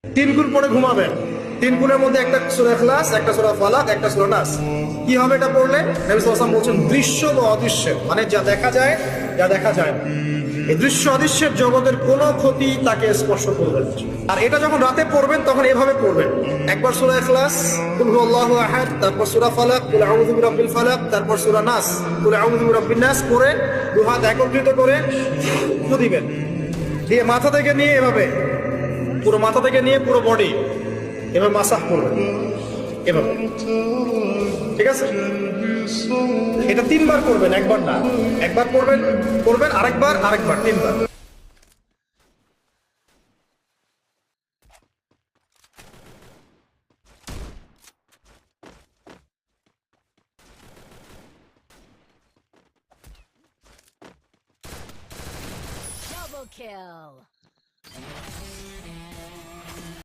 তিন গুণ পরে ঘুমাবেন। তিন গুণের মধ্যে একটা সূরা ইখলাস, একটা সূরা ফালাক, একটা সূরা নাস। কি হবে এটা পড়লে? নবী সাল্লাল্লাহু আলাইহি ওয়াসাল্লাম বলছেন দৃশ্য বা অদৃশ্য, মানে যা দেখা যায় যা দেখা যায় না, এই দৃশ্য অদৃশ্যের জগতের কোনো ক্ষতি তাকে স্পর্শ করবে না। আর এটা যখন রাতে পড়বেন তখন এভাবে পড়বেন, একবার সূরা ইখলাস কুল হুয়াল্লাহু আহাদ, তারপর সূরা ফালাক কুল আউযু বিরাব্বিল ফালাক, তারপর সূরা নাস কুল আউযু বিরাব্বিন নাস করে দুই হাত একত্রিত করে ফু দিবেন, দিয়ে মাথা থেকে নিয়ে এভাবে পুরো মাথা থেকে নিয়ে পুরো বডি এভাবে মাসাজ করবেন এভাবে, ঠিক আছে? এটা তিনবার করবেন, একবার না। একবার করবেন করবেন, আরেকবার তিনবার। Double kill.